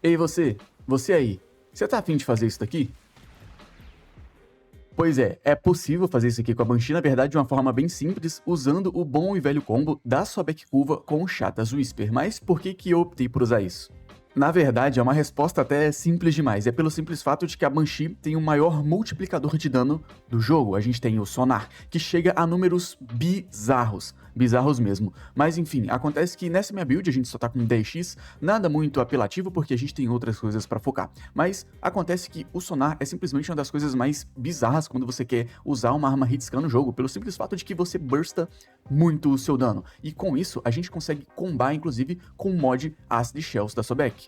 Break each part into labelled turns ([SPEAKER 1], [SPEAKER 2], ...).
[SPEAKER 1] Ei você aí, você tá afim de fazer isso daqui? Pois é possível fazer isso aqui com a Banshee, na verdade, de uma forma bem simples, usando o bom e velho combo da Sobek Curva com o Xatas Whisper. Mas por que eu optei por usar isso? Na verdade, é uma resposta até simples demais. É pelo simples fato de que a Banshee tem o maior multiplicador de dano do jogo. A gente tem o Sonar, que chega a números bizarros. Bizarros mesmo. Mas enfim, acontece que nessa minha build a gente só tá com 10x, nada muito apelativo porque a gente tem outras coisas pra focar. Mas acontece que o Sonar é simplesmente uma das coisas mais bizarras quando você quer usar uma arma hitscan no jogo, pelo simples fato de que você bursta muito o seu dano. E com isso, a gente consegue combar, inclusive, com o mod Acid Shells da Sobek.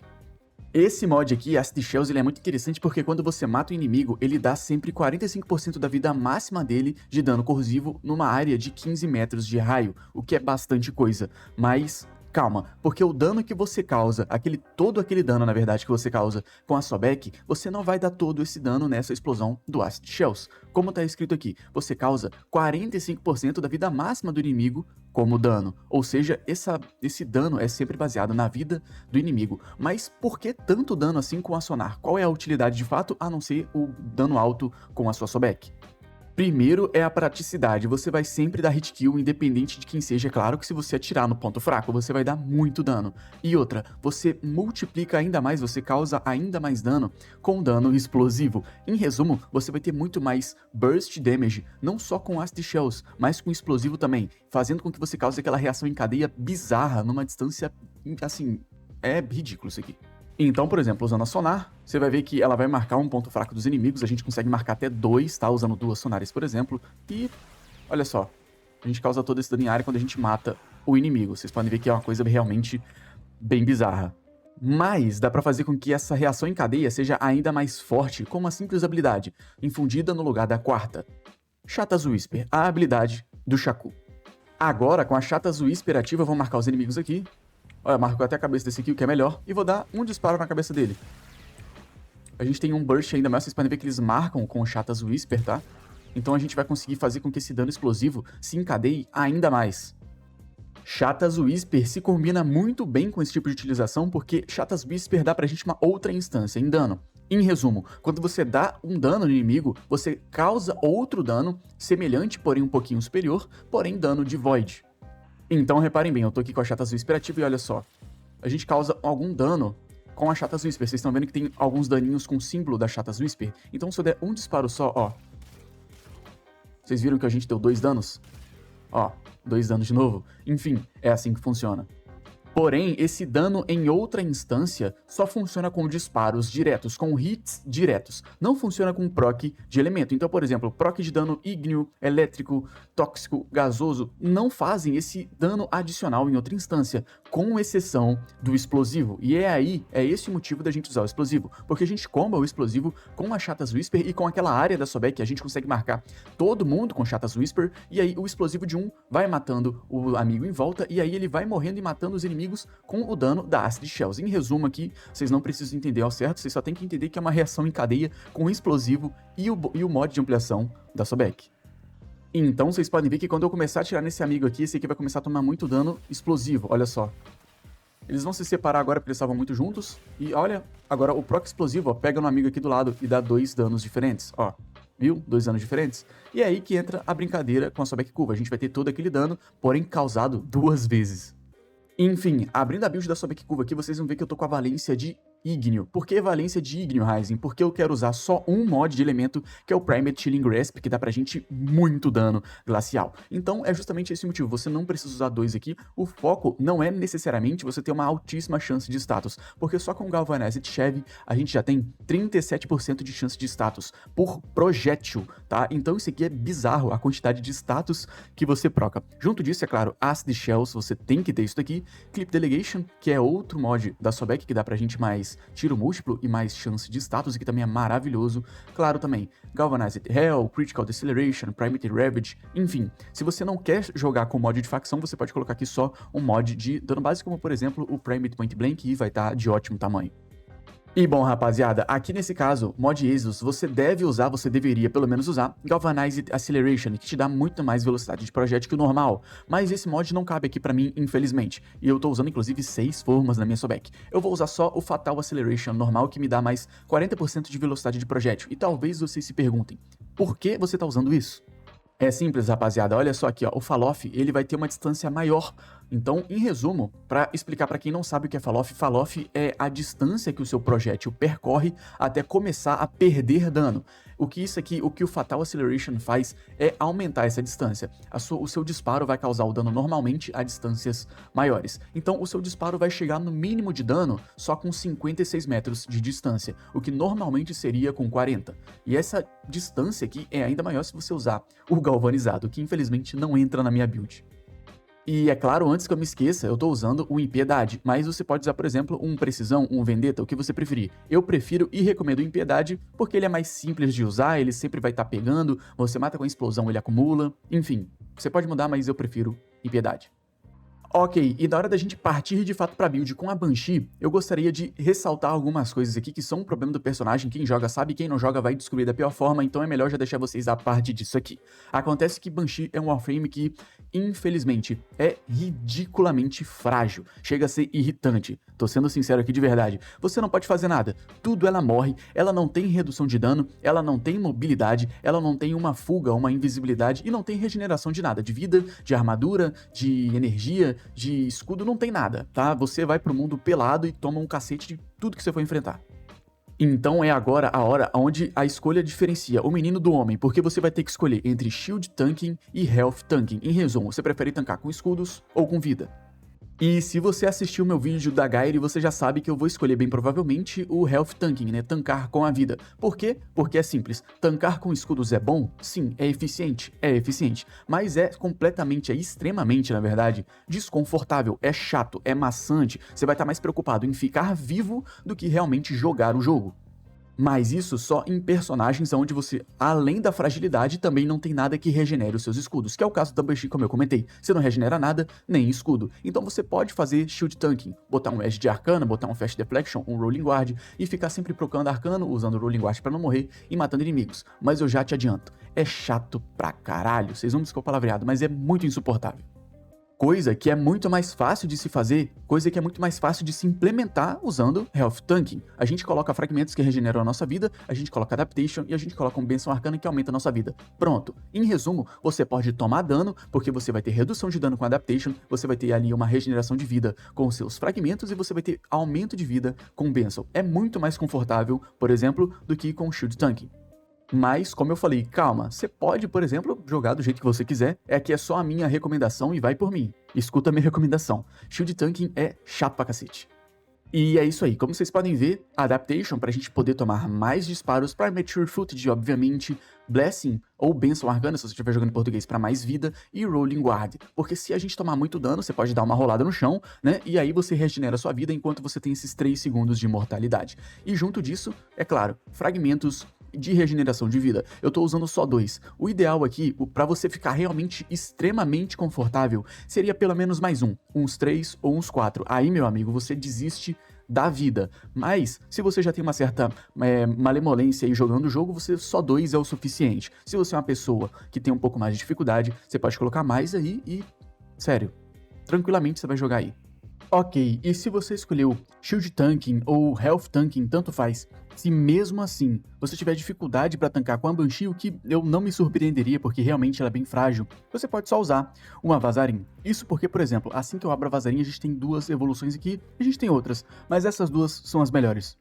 [SPEAKER 1] Esse mod aqui, Acid Shells, ele é muito interessante porque quando você mata o inimigo, ele dá sempre 45% da vida máxima dele de dano corrosivo numa área de 15 metros de raio, o que é bastante coisa, mas calma, porque o dano que você causa, todo aquele dano, na verdade, que você causa com a Sobek, você não vai dar todo esse dano nessa explosão do Acid Shells. Como tá escrito aqui, você causa 45% da vida máxima do inimigo como dano, ou seja, esse dano é sempre baseado na vida do inimigo. Mas por que tanto dano assim com a Sonar? Qual é a utilidade de fato, a não ser o dano alto com a sua Sobek? Primeiro é a praticidade, você vai sempre dar hit kill independente de quem seja, claro que se você atirar no ponto fraco você vai dar muito dano. E outra, você multiplica ainda mais, você causa ainda mais dano com dano explosivo. Em resumo, você vai ter muito mais burst damage, não só com Acid Shells, mas com explosivo também, fazendo com que você cause aquela reação em cadeia bizarra numa distância, assim, é ridículo isso aqui. Então, por exemplo, usando a Sonar, você vai ver que ela vai marcar um ponto fraco dos inimigos, a gente consegue marcar até 2, tá? Usando 2 Sonares, por exemplo, e olha só, a gente causa todo esse dano em área quando a gente mata o inimigo. Vocês podem ver que é uma coisa realmente bem bizarra. Mas dá pra fazer com que essa reação em cadeia seja ainda mais forte com uma simples habilidade, infundida no lugar da quarta. Xatas Whisper, a habilidade do Shaku. Agora, com a Xatas Whisper ativa, eu vou marcar os inimigos aqui. Olha, marcou até a cabeça desse aqui, o que é melhor. E vou dar um disparo na cabeça dele. A gente tem um burst ainda mais, vocês podem ver que eles marcam com o Xatas Whisper, tá? Então a gente vai conseguir fazer com que esse dano explosivo se encadeie ainda mais. Xatas Whisper se combina muito bem com esse tipo de utilização, porque Xatas Whisper dá pra gente uma outra instância em dano. Em resumo, quando você dá um dano no inimigo, você causa outro dano, semelhante, porém um pouquinho superior, porém dano de Void. Então reparem bem, eu tô aqui com a Xatas Whisper ativa e olha só, a gente causa algum dano com a Xatas Whisper, vocês estão vendo que tem alguns daninhos com o símbolo da Xatas Whisper, então se eu der um disparo só, ó, vocês viram que a gente deu 2 danos? Ó, 2 danos de novo, enfim, é assim que funciona. Porém, esse dano em outra instância só funciona com disparos diretos, com hits diretos. Não funciona com proc de elemento. Então, por exemplo, proc de dano ígneo, elétrico, tóxico, gasoso, não fazem esse dano adicional em outra instância, com exceção do explosivo. E é esse o motivo da gente usar o explosivo. Porque a gente comba o explosivo com a Xatas Whisper e com aquela área da Sobek, a gente consegue marcar todo mundo com Xatas Whisper, e aí o explosivo de um vai matando o amigo em volta, e aí ele vai morrendo e matando os inimigos com o dano da Acid Shells. Em resumo aqui, vocês não precisam entender ao certo, vocês só tem que entender que é uma reação em cadeia com o explosivo e o mod de ampliação da Sobek. Então vocês podem ver que quando eu começar a atirar nesse amigo aqui, esse aqui vai começar a tomar muito dano explosivo, olha só. Eles vão se separar agora porque eles estavam muito juntos, e olha, agora o proc explosivo, ó, pega no amigo aqui do lado e dá 2 danos diferentes, ó. Viu? 2 danos diferentes. E é aí que entra a brincadeira com a Sobek Curva. A gente vai ter todo aquele dano, porém causado 2 vezes. Enfim, abrindo a build da Sobek Curva aqui, vocês vão ver que eu tô com a valência de ígneo. Por que valência de ígneo, Ryzen? Porque eu quero usar só um mod de elemento, que é o Primate Chilling Grasp, que dá pra gente muito dano glacial. Então é justamente esse o motivo, você não precisa usar 2 aqui, o foco não é necessariamente você ter uma altíssima chance de status, porque só com Galvanized Chevy a gente já tem 37% de chance de status por projétil, tá? Então isso aqui é bizarro, a quantidade de status que você proca. Junto disso, é claro, Acid Shells, você tem que ter isso daqui, Clip Delegation, que é outro mod da Sobek que dá pra gente mais tiro múltiplo e mais chance de status, que também é maravilhoso. Claro também, Galvanized Hell, Critical Deceleration, Primate Ravage, enfim. Se você não quer jogar com mod de facção, você pode colocar aqui só um mod de dano básico, como por exemplo o Primate Point Blank, e vai estar de ótimo tamanho. E bom, rapaziada, aqui nesse caso, mod Exos, você deveria pelo menos usar Galvanized Acceleration, que te dá muito mais velocidade de projétil que o normal, mas esse mod não cabe aqui pra mim, infelizmente, e eu tô usando inclusive 6 formas na minha Sobek. Eu vou usar só o Fatal Acceleration normal, que me dá mais 40% de velocidade de projétil, e talvez vocês se perguntem, por que você tá usando isso? É simples, rapaziada. Olha só aqui, ó. O Fall-Off, ele vai ter uma distância maior. Então, em resumo, para explicar para quem não sabe o que é Fall-Off, Fall-Off é a distância que o seu projétil percorre até começar a perder dano. O que o Fatal Acceleration faz é aumentar essa distância. O seu disparo vai causar o dano normalmente a distâncias maiores. Então, o seu disparo vai chegar no mínimo de dano só com 56 metros de distância, o que normalmente seria com 40. E essa distância aqui é ainda maior se você usar o galvanizado, que infelizmente não entra na minha build. E é claro, antes que eu me esqueça, eu tô usando o Impiedade, mas você pode usar, por exemplo, um Precisão, um Vendetta, o que você preferir. Eu prefiro e recomendo o Impiedade porque ele é mais simples de usar, ele sempre vai estar pegando, você mata com a explosão, ele acumula, enfim. Você pode mudar, mas eu prefiro Impiedade. Ok, e na hora da gente partir de fato pra build com a Banshee, eu gostaria de ressaltar algumas coisas aqui que são um problema do personagem. Quem joga sabe, quem não joga vai descobrir da pior forma, então é melhor já deixar vocês a parte disso aqui. Acontece que Banshee é um Warframe que, infelizmente, é ridiculamente frágil, chega a ser irritante. Tô sendo sincero aqui de verdade. Você não pode fazer nada, tudo ela morre, ela não tem redução de dano, ela não tem mobilidade, ela não tem uma fuga, uma invisibilidade e não tem regeneração de nada, de vida, de armadura, de energia, de escudo, não tem nada, tá? Você vai pro mundo pelado e toma um cacete de tudo que você for enfrentar. Então é agora a hora onde a escolha diferencia o menino do homem, porque você vai ter que escolher entre Shield Tanking e Health Tanking. Em resumo, você prefere tancar com escudos ou com vida? E se você assistiu meu vídeo da Gairi, você já sabe que eu vou escolher bem provavelmente o Health Tanking, né? Tancar com a vida. Por quê? Porque é simples. Tancar com escudos é bom? Sim. É eficiente? É eficiente. Mas é completamente, é extremamente, na verdade, desconfortável. É chato, é maçante. Você vai estar mais preocupado em ficar vivo do que realmente jogar o jogo. Mas isso só em personagens onde você, além da fragilidade, também não tem nada que regenere os seus escudos, que é o caso da Banshee, como eu comentei. Você não regenera nada, nem escudo. Então você pode fazer Shield Tanking, botar um Edge de Arcana, botar um Fast Deflection, um Rolling Guard, e ficar sempre procando Arcano, usando o Rolling Guard pra não morrer e matando inimigos. Mas eu já te adianto, é chato pra caralho, vocês vão me desculpar o palavreado, mas é muito insuportável. Coisa que é muito mais fácil de se fazer, coisa que é muito mais fácil de se implementar usando Health Tanking. A gente coloca fragmentos que regeneram a nossa vida, a gente coloca Adaptation e a gente coloca um Benção Arcana que aumenta a nossa vida. Pronto. Em resumo, você pode tomar dano, porque você vai ter redução de dano com Adaptation, você vai ter ali uma regeneração de vida com os seus fragmentos e você vai ter aumento de vida com Benção. É muito mais confortável, por exemplo, do que com Shield Tanking. Mas, como eu falei, calma, você pode, por exemplo, jogar do jeito que você quiser, é que é só a minha recomendação e vai por mim. Escuta a minha recomendação. Shield Tanking é chato pra cacete. E é isso aí, como vocês podem ver, Adaptation pra gente poder tomar mais disparos, para Mature Footage, obviamente, Blessing ou Benção Arcana, se você estiver jogando em português, para mais vida, e Rolling Guard, porque se a gente tomar muito dano, você pode dar uma rolada no chão, né, e aí você regenera sua vida enquanto você tem esses 3 segundos de imortalidade. E junto disso, é claro, fragmentos de regeneração de vida. Eu tô usando só 2. O ideal aqui, pra você ficar realmente extremamente confortável, seria pelo menos mais uns 3 ou uns 4. Aí, meu amigo, você desiste da vida. Mas, se você já tem uma certa malemolência aí jogando o jogo, você só 2 é o suficiente. Se você é uma pessoa que tem um pouco mais de dificuldade, você pode colocar mais aí e... sério, tranquilamente você vai jogar aí. Ok, e se você escolheu Shield Tanking ou Health Tanking, tanto faz. Se mesmo assim você tiver dificuldade para tancar com a Banshee, o que eu não me surpreenderia porque realmente ela é bem frágil, você pode só usar uma Vazarin. Isso porque, por exemplo, assim que eu abro a Vazarin, a gente tem 2 evoluções aqui, a gente tem outras, mas essas 2 são as melhores.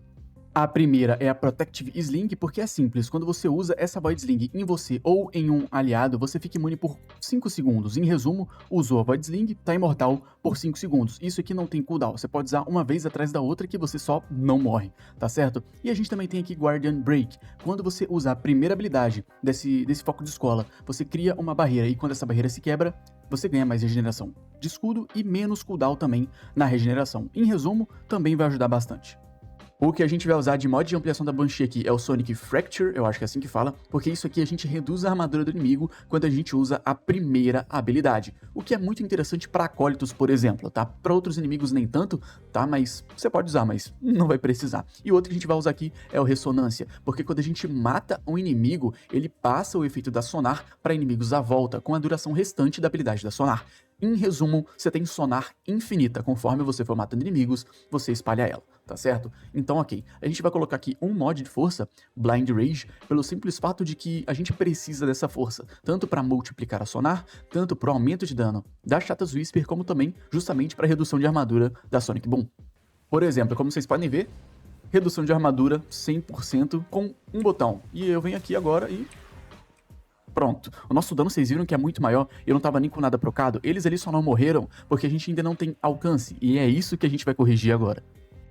[SPEAKER 1] A primeira é a Protective Sling, porque é simples, quando você usa essa Void Sling em você ou em um aliado, você fica imune por 5 segundos. Em resumo, usou a Void Sling, tá imortal por 5 segundos. Isso aqui não tem cooldown, você pode usar uma vez atrás da outra que você só não morre, tá certo? E a gente também tem aqui Guardian Break. Quando você usar a primeira habilidade desse foco de escola, você cria uma barreira e quando essa barreira se quebra, você ganha mais regeneração de escudo e menos cooldown também na regeneração. Em resumo, também vai ajudar bastante. O que a gente vai usar de mod de ampliação da Banshee aqui é o Sonic Fracture, eu acho que é assim que fala, porque isso aqui a gente reduz a armadura do inimigo quando a gente usa a primeira habilidade, o que é muito interessante para acólitos, por exemplo, tá? Para outros inimigos nem tanto, tá? Mas você pode usar, mas não vai precisar. E outro que a gente vai usar aqui é o Ressonância, porque quando a gente mata um inimigo, ele passa o efeito da Sonar para inimigos à volta, com a duração restante da habilidade da Sonar. Em resumo, você tem Sonar infinita, conforme você for matando inimigos, você espalha ela, tá certo? Então, ok, a gente vai colocar aqui um mod de força, Blind Rage, pelo simples fato de que a gente precisa dessa força, tanto para multiplicar a Sonar, tanto para o aumento de dano da Chatas Whisper, como também justamente para redução de armadura da Sonic Boom. Por exemplo, como vocês podem ver, redução de armadura 100% com um botão, e eu venho aqui agora e... pronto. O nosso dano, vocês viram que é muito maior, eu não tava nem com nada procado, eles ali só não morreram porque a gente ainda não tem alcance, e é isso que a gente vai corrigir agora.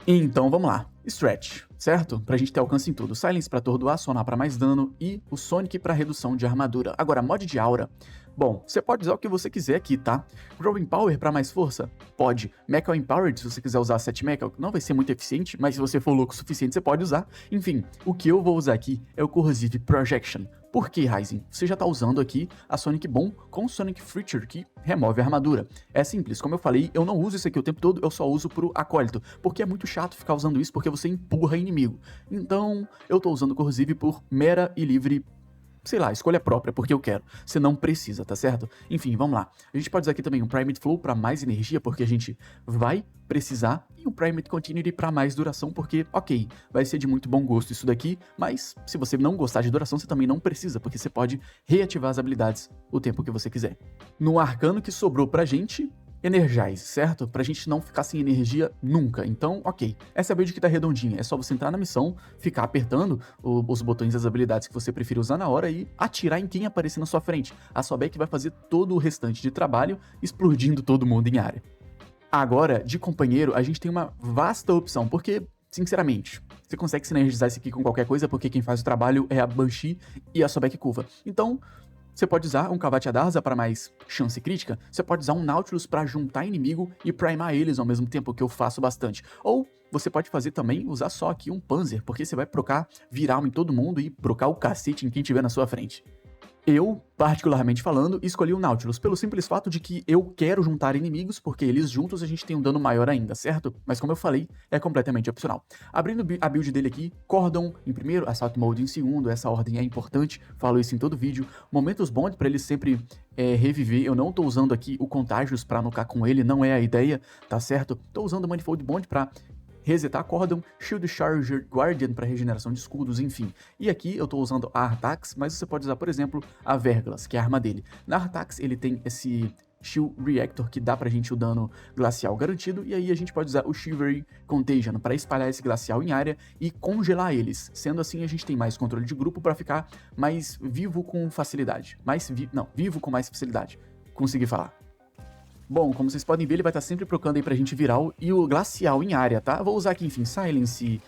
[SPEAKER 1] Então vamos lá, Stretch, certo? Pra gente ter alcance em tudo, Silence pra atordoar, Sonar pra mais dano e o Sonic pra redução de armadura. Agora, mod de aura. Bom, você pode usar o que você quiser aqui, tá? Growing Power pra mais força? Pode. Mecha Empowered, se você quiser usar 7 Mecha, não vai ser muito eficiente, mas se você for louco o suficiente, você pode usar. Enfim, o que eu vou usar aqui é o Corrosive Projection. Por que, Ryzen? Você já tá usando aqui a Sonic Boom com o Sonic Fracture, que remove a armadura. É simples, como eu falei, eu não uso isso aqui o tempo todo, eu só uso pro acólito, porque é muito chato ficar usando isso porque você empurra inimigo. Então, eu tô usando o Corrosive por mera e livre, sei lá, escolha própria, porque eu quero. Você não precisa, tá certo? Enfim, vamos lá. A gente pode usar aqui também um Primate Flow para mais energia, porque a gente vai precisar, e um Primate Continuity para mais duração, porque, ok, vai ser de muito bom gosto isso daqui, mas se você não gostar de duração, você também não precisa, porque você pode reativar as habilidades o tempo que você quiser. No arcano que sobrou pra gente, Energize, certo? Pra gente não ficar sem energia nunca. Então, ok. Essa é a build que tá redondinha. É só você entrar na missão, ficar apertando os botões das habilidades que você prefere usar na hora e atirar em quem aparecer na sua frente. A sua back vai fazer todo o restante de trabalho, explodindo todo mundo em área. Agora, de companheiro, a gente tem uma vasta opção, porque, sinceramente, você consegue sinergizar isso aqui com qualquer coisa, porque quem faz o trabalho é a Banshee e a sua back curva. Então, você pode usar um Cavate Adarza para mais chance crítica, você pode usar um Nautilus para juntar inimigo e primar eles ao mesmo tempo, que eu faço bastante. Ou você pode fazer também, usar só aqui um Panzer, porque você vai procar viral em todo mundo e procar o cacete em quem tiver na sua frente. Eu, particularmente falando, escolhi o Nautilus pelo simples fato de que eu quero juntar inimigos, porque eles juntos a gente tem um dano maior ainda, certo? Mas como eu falei, é completamente opcional. Abrindo a build dele aqui, Cordon em primeiro, Assault Mode em segundo, essa ordem é importante, falo isso em todo vídeo. Momentos Bond para ele sempre reviver, eu não tô usando aqui o Contagious pra nucar com ele, não é a ideia, tá certo? Tô usando o Manifold Bond pra resetar Cordon, Shield Charger, Guardian para regeneração de escudos, enfim. E aqui eu tô usando a Artax, mas você pode usar, por exemplo, a Verglas, que é a arma dele. Na Artax ele tem esse Shield Reactor que dá pra gente o dano glacial garantido, e aí a gente pode usar o Shivery Contagion para espalhar esse glacial em área e congelar eles. Sendo assim, a gente tem mais controle de grupo para ficar mais vivo com facilidade. Vivo com mais facilidade. Consegui falar. Bom, como vocês podem ver, ele vai estar sempre procurando aí pra gente viral e o glacial em área, tá? Vou usar aqui, enfim, Silence,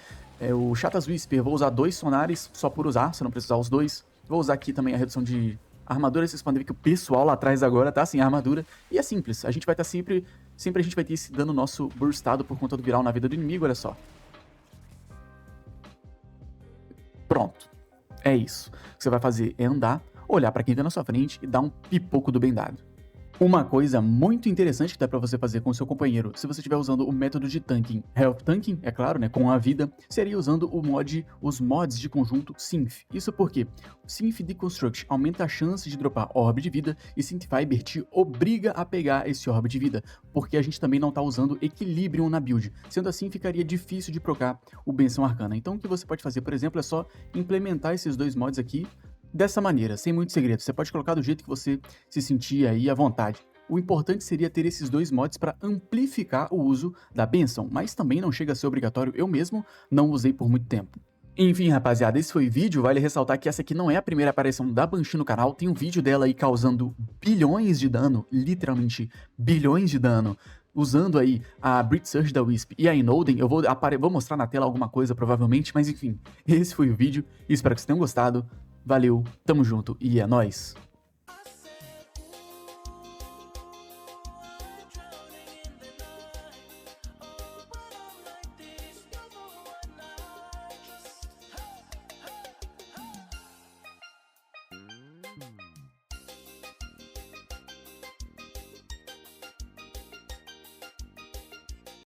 [SPEAKER 1] o Chatas Whisper, vou usar 2 sonares só por usar, você não precisa usar os 2. Vou usar aqui também a redução de armadura, vocês podem ver que o pessoal lá atrás agora tá sem armadura. E é simples, a gente vai estar sempre a gente vai ter esse dano nosso burstado por conta do viral na vida do inimigo, olha só. Pronto, é isso. O que você vai fazer é andar, olhar pra quem tá na sua frente e dar um pipoco do bem dado. Uma coisa muito interessante que dá pra você fazer com o seu companheiro, se você estiver usando o método de tanking, Health Tanking, é claro, né, com a vida, seria usando os mods de conjunto Synth. Isso porque Synth Deconstruct aumenta a chance de dropar orb de vida e Synth Fiber te obriga a pegar esse orb de vida, porque a gente também não tá usando Equilibrium na build. Sendo assim, ficaria difícil de procar o Benção Arcana. Então o que você pode fazer, por exemplo, é só implementar esses 2 mods aqui, dessa maneira, sem muito segredo. Você pode colocar do jeito que você se sentir aí à vontade. O importante seria ter esses 2 mods para amplificar o uso da bênção, mas também não chega a ser obrigatório, eu mesmo não usei por muito tempo. Enfim, rapaziada, esse foi o vídeo. Vale ressaltar que essa aqui não é a primeira aparição da Banshee no canal, tem um vídeo dela aí causando bilhões de dano, literalmente bilhões de dano, usando aí a Brit Surge da Wisp e a Inoden. Eu vou mostrar na tela alguma coisa provavelmente, mas enfim, esse foi o vídeo, espero que vocês tenham gostado. Valeu, tamo junto e é nóis!